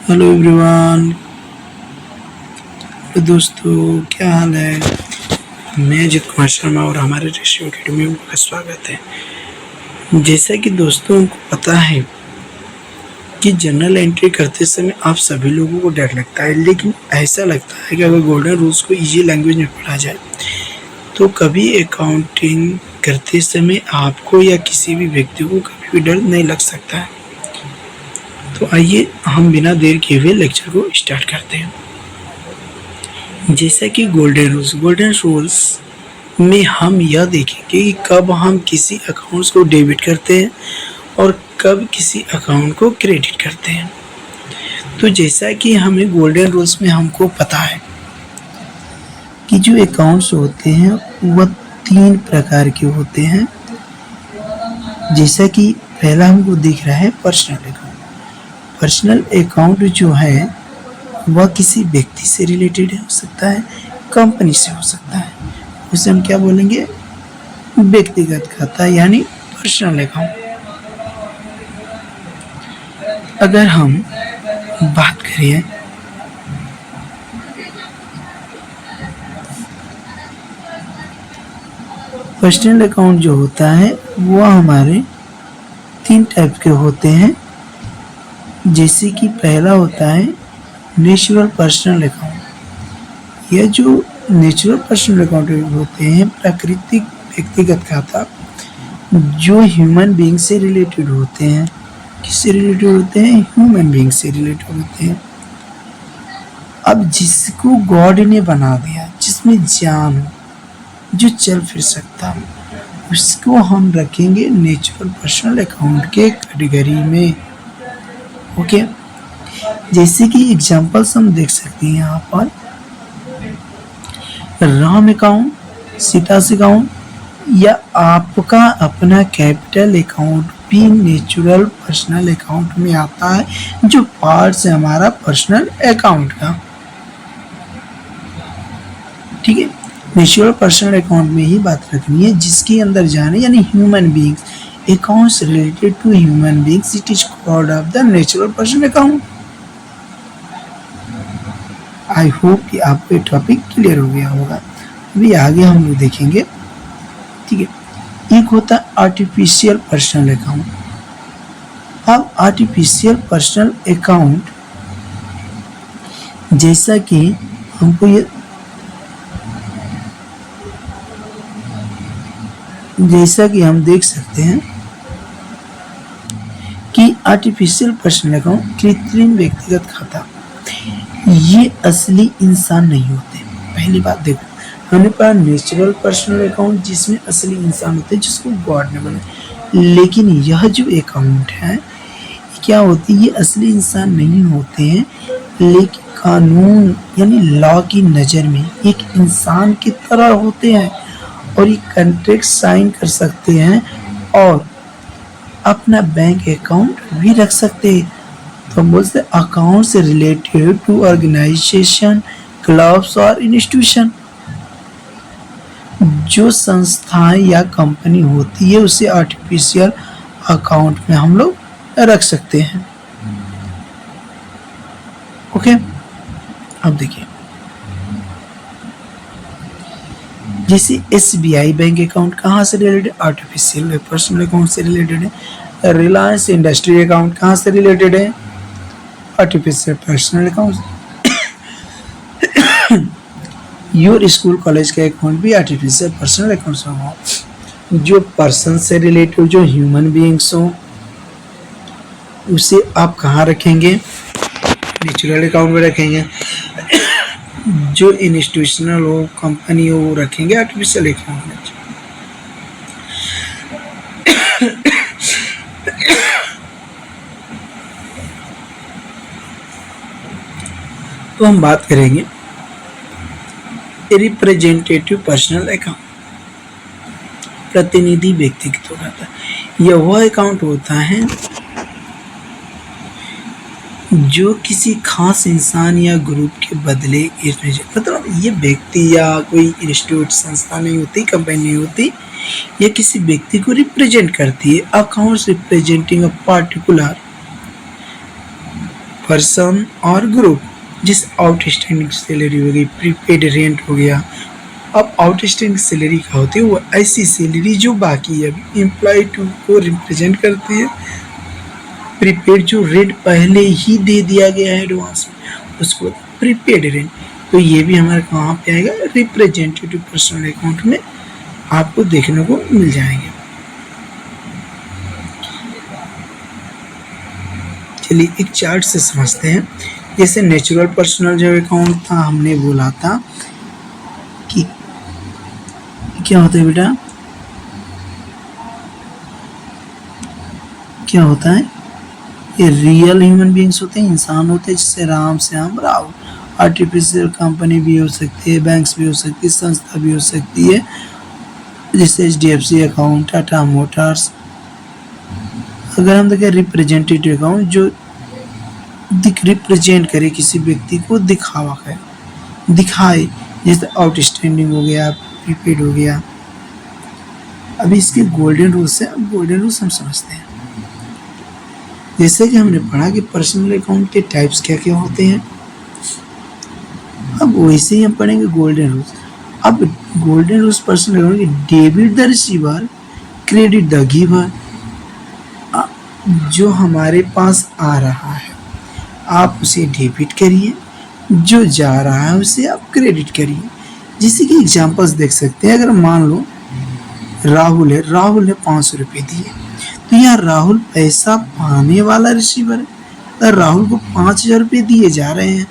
Hello everyone, तो दोस्तों क्या हाल है। मैं अजित कुमार शर्मा और हमारे रेशियो अकेडमी में आपका स्वागत है। जैसा कि दोस्तों हमको पता है कि जर्नल एंट्री करते समय आप सभी लोगों को डर लगता है, लेकिन ऐसा लगता है कि अगर गोल्डन रूल्स को इजी लैंग्वेज में पढ़ा जाए तो कभी अकाउंटिंग करते समय आपको या किसी भी व्यक्ति को कभी भी डर नहीं लग सकता है। तो आइए हम बिना देर किए हुए लेक्चर को स्टार्ट करते हैं। जैसा कि गोल्डन रूल्स में हम यह देखेंगे कि कब हम किसी अकाउंट्स को डेबिट करते हैं और कब किसी अकाउंट को क्रेडिट करते हैं। तो जैसा कि हमें गोल्डन रूल्स में हमको पता है कि जो अकाउंट्स होते हैं वह 3 प्रकार के होते हैं। जैसा कि पहला हमको दिख रहा है पर्सनल अकाउंट। पर्सनल अकाउंट जो है वह किसी व्यक्ति से रिलेटेड हो सकता है, कंपनी से हो सकता है, उसे हम क्या बोलेंगे, व्यक्तिगत खाता यानी पर्सनल अकाउंट। अगर हम बात करें पर्सनल अकाउंट जो होता है वह हमारे 3 टाइप के होते हैं। जैसे कि पहला होता है नेचुरल पर्सनल अकाउंट। यह जो नेचुरल पर्सनल अकाउंट होते हैं प्राकृतिक व्यक्तिगत खाता जो ह्यूमन बीइंग से रिलेटेड होते हैं। किससे रिलेटेड होते हैं? ह्यूमन बीइंग से रिलेटेड होते हैं। अब जिसको गॉड ने बना दिया, जिसमें जान हो, जो चल फिर सकता हो, उसको हम रखेंगे नेचुरल पर्सनल अकाउंट के कैटेगरी में। ओके, जैसे कि एग्जांपल्स हम देख सकते हैं यहाँ पर राम अकाउंट, सीतास अकाउंट या आपका अपना कैपिटल अकाउंट भी नेचुरल पर्सनल अकाउंट में आता है, जो पार्ट है हमारा पर्सनल अकाउंट का। ठीक है, नेचुरल पर्सनल अकाउंट में ही बात रखनी है, जिसके अंदर जाने यानी human beings accounts related to human beings, it is called of the natural person account. I hope कि आपको ये टॉपिक क्लियर हो गया होगा। अभी आगे हम लोग देखेंगे। ठीक है, एक होता है आर्टिफिशियल पर्सनल अकाउंट। अब आर्टिफिशियल पर्सनल अकाउंट जैसा कि हमको ये जैसा कि हम देख सकते हैं कि आर्टिफिशियल पर्सनल अकाउंट कृत्रिम व्यक्तिगत खाता, ये असली इंसान नहीं होते। पहली बात देखो, हमने पढ़ा नेचुरल पर्सनल अकाउंट जिसमें असली इंसान होते हैं, जिसको गॉड ने बनाया। लेकिन यह जो अकाउंट है क्या होती है, ये असली इंसान नहीं होते हैं, लेकिन कानून यानी लॉ की नज़र में एक इंसान की तरह होते हैं और ये कॉन्ट्रैक्ट साइन कर सकते हैं और अपना बैंक अकाउंट भी रख सकते हैं। तो हम बोलते हैं अकाउंट से रिलेटेड टू ऑर्गेनाइजेशन, क्लब्स और इंस्टीट्यूशन। जो संस्थाएं या कंपनी होती है उसे आर्टिफिशियल अकाउंट में हम लोग रख सकते हैं। ओके, अब देखिए जैसे SBI बैंक अकाउंट कहाँ से रिलेटेड, आर्टिफिशियल पर्सनल अकाउंट से रिलेटेड है। रिलायंस इंडस्ट्री अकाउंट कहाँ से रिलेटेड है, artificial personal account. Your school college का अकाउंट भी आर्टिफिशियल पर्सनल अकाउंट से होगा। जो पर्सन से रिलेटेड जो ह्यूमन बीइंग्स हो उसे आप कहाँ रखेंगे, नेचुरल अकाउंट में रखेंगे। जो इंस्टीट्यूशनल हो, कंपनी हो, वो रखेंगे आर्टिफिशियल अकाउंट में। तो हम बात करेंगे रिप्रेजेंटेटिव पर्सनल अकाउंट, प्रतिनिधि व्यक्तिगत खाता। यह वह अकाउंट होता है जो किसी खास इंसान या ग्रुप के बदले, मतलब ये व्यक्ति या कोई इंस्टीट्यूट संस्था नहीं होती, कंपनी नहीं होती, यह किसी व्यक्ति को रिप्रेजेंट करती है। Accounts representing a particular person और ग्रुप। जिस आउटस्टैंडिंग सैलरी हो गई, प्रीपेड रेंट हो गया। अब आउटस्टैंडिंग सैलरी क्या होती है? वो ऐसी सैलरी जो बाकी है, एम्प्लॉय को रिप्रेजेंट करती है। प्रीपेड जो रेंट पहले ही दे दिया गया है एडवांस में, उसको प्रीपेड रेंट। तो ये भी हमारे कहाँ पे आएगा? रिप्रेजेंटेटिव पर्सनल अकाउंट में आपको देखने को मिल जाएंगे। चलिए एक चार्ट से समझते हैं। जैसे नेचुरल पर्सनल जो अकाउंट था, हमने बोला था कि क्या होता है बेटा, क्या होता है? ये रियल ह्यूमन बीइंग्स होते हैं, इंसान होते हैं, जैसे राम श्याम राव। आर्टिफिशियल कंपनी भी हो सकती है, बैंक्स भी हो सकती है, संस्था भी हो सकती है, जैसे HDFC अकाउंट, टाटा मोटर्स। अगर हम देखें रिप्रेजेंटेटिव अकाउंट, जो रिप्रेजेंट करे किसी व्यक्ति को, दिखावा करे, दिखाए, जैसे आउटस्टैंडिंग हो गया, प्रीपेड हो गया। अभी इसके गोल्डन रूल्स है। अब गोल्डन रूल्स हम समझते हैं। जैसे कि हमने पढ़ा कि पर्सनल अकाउंट के टाइप्स क्या क्या होते हैं, अब वैसे ही हम पढ़ेंगे गोल्डन रूल्स। अब गोल्डन रूल्स पर्सनल अकाउंट के: debit the receiver, credit the giver. जो हमारे पास आ रहा है आप उसे डेबिट करिए, जो जा रहा है उसे आप क्रेडिट करिए। जैसे कि एग्जांपल्स देख सकते हैं। अगर मान लो राहुल है, राहुल ने 500 रुपये दिए, तो यहाँ राहुल पैसा पाने वाला रिसीवर है, तो राहुल को 5,000 रुपये दिए जा रहे हैं।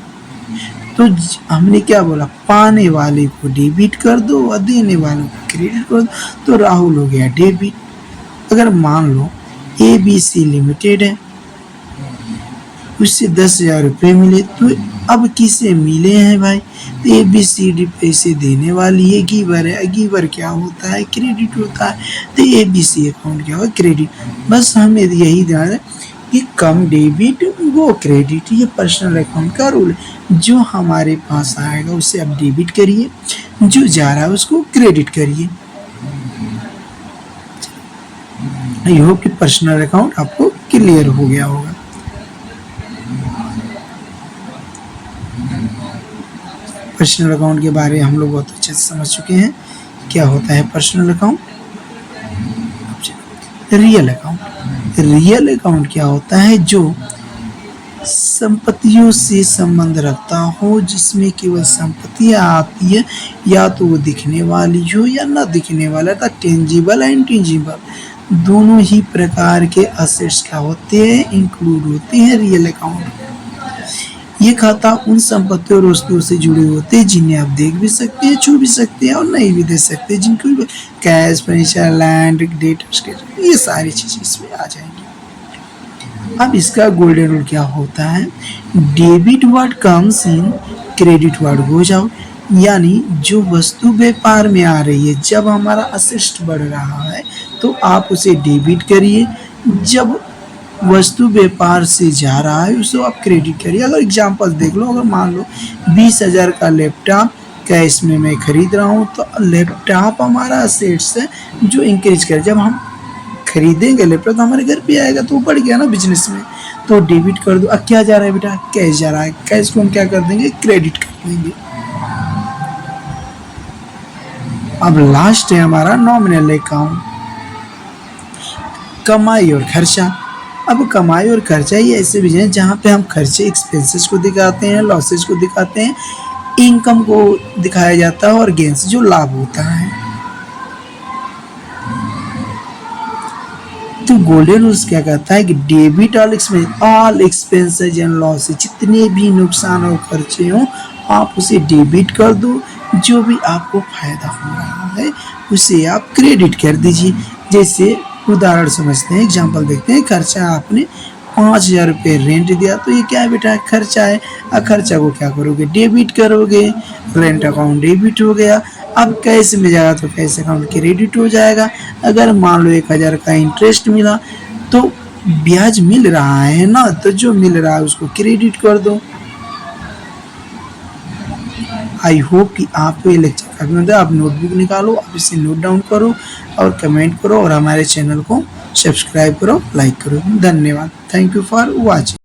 तो हमने क्या बोला? पाने वाले को डेबिट कर दो और देने वाले को क्रेडिट कर दो, तो राहुल हो गया डेबिट। अगर मान लो ABC लिमिटेड है, उससे 10,000 रुपये मिले, तो अब किसे मिले हैं भाई? तो ABCD पैसे देने वाली है, गिवर है। गिवर क्या होता है? क्रेडिट होता है। तो ABC अकाउंट क्या होगा? क्रेडिट। बस हमें यही ध्यान है कि कम डेबिट वो क्रेडिट, ये पर्सनल अकाउंट का रूल है। जो हमारे पास आएगा उसे आप डेबिट करिए, जो जा रहा है उसको क्रेडिट करिए। आई होप कि पर्सनल अकाउंट आपको क्लियर हो गया होगा। पर्सनल अकाउंट के बारे में हम लोग बहुत अच्छे से समझ चुके हैं क्या होता है personal account. Real account, real account क्या होता है? जो संपत्तियों से संबंध रखता हो, जिसमें केवल संपत्तियां आती है, या तो वो दिखने वाली हो या ना दिखने वाला। था टेंजिबल एंड इंटेंजिबल दोनों ही प्रकार के असेट्स क्या होते हैं? इंक्लूड होते हैं रियल अकाउंट। ये खाता उन संपत्तियों और वस्तुओं से जुड़े होते हैं जिन्हें आप देख भी सकते हैं, छू भी सकते हैं और नहीं भी दे सकते, जिनको कैश, फर्नीचर, लैंड, डेटा, ये सारी चीजें इसमें आ जाएंगी। अब इसका गोल्डन रूल क्या होता है? Debit word comes in, credit word goes out. यानी जो वस्तु व्यापार में आ रही है, जब हमारा असेट्स बढ़ रहा है तो आप उसे डेबिट करिए, जब वस्तु व्यापार से जा रहा है उसको आप क्रेडिट करिए। अगर एग्जांपल देख लो, अगर मान लो 20,000 का लैपटॉप कैश में मैं खरीद रहा हूँ, तो लैपटॉप हमारा असेट्स है जो इंक्रीज कर, जब हम खरीदेंगे लैपटॉप तो हमारे घर पे आएगा, तो बढ़ गया ना बिजनेस में, तो डेबिट कर दो। अब क्या जा रहा है बेटा? कैश जा रहा है। कैश को हम क्या कर देंगे? क्रेडिट कर देंगे। अब लास्ट है हमारा नॉमिनल अकाउंट, कमाई और खर्चा। अब कमाई और खर्चा ये ऐसे भी हैं जहाँ पे हम खर्चे, एक्सपेंसेस को दिखाते हैं, लॉसेस को दिखाते हैं, इनकम को दिखाया जाता है और गेन्स जो लाभ होता है। तो गोल्डन रूल्स क्या कहता है कि debit all expenses and losses, जितने भी नुकसान और खर्चे हों आप उसे डेबिट कर दो, जो भी आपको फायदा हो रहा है उसे आप क्रेडिट कर दीजिए। जैसे उदाहरण समझते हैं, एग्जांपल देखते हैं। खर्चा आपने 5,000 रुपये रेंट दिया, तो ये क्या है बेटा? खर्चा है। अब खर्चा को क्या करोगे? डेबिट करोगे। रेंट अकाउंट डेबिट हो गया। अब कैश में जाएगा तो कैश अकाउंट क्रेडिट हो जाएगा। अगर मान लो 1,000 का इंटरेस्ट मिला, तो ब्याज मिल रहा है ना, तो जो मिल रहा है उसको क्रेडिट कर दो। आई होप कि आपको ये लेक्चर काफ़ी मतलब आप नोटबुक निकालो, आप इसे नोट डाउन करो और कमेंट करो और हमारे चैनल को सब्सक्राइब करो, लाइक करो। धन्यवाद। Thank you for watching.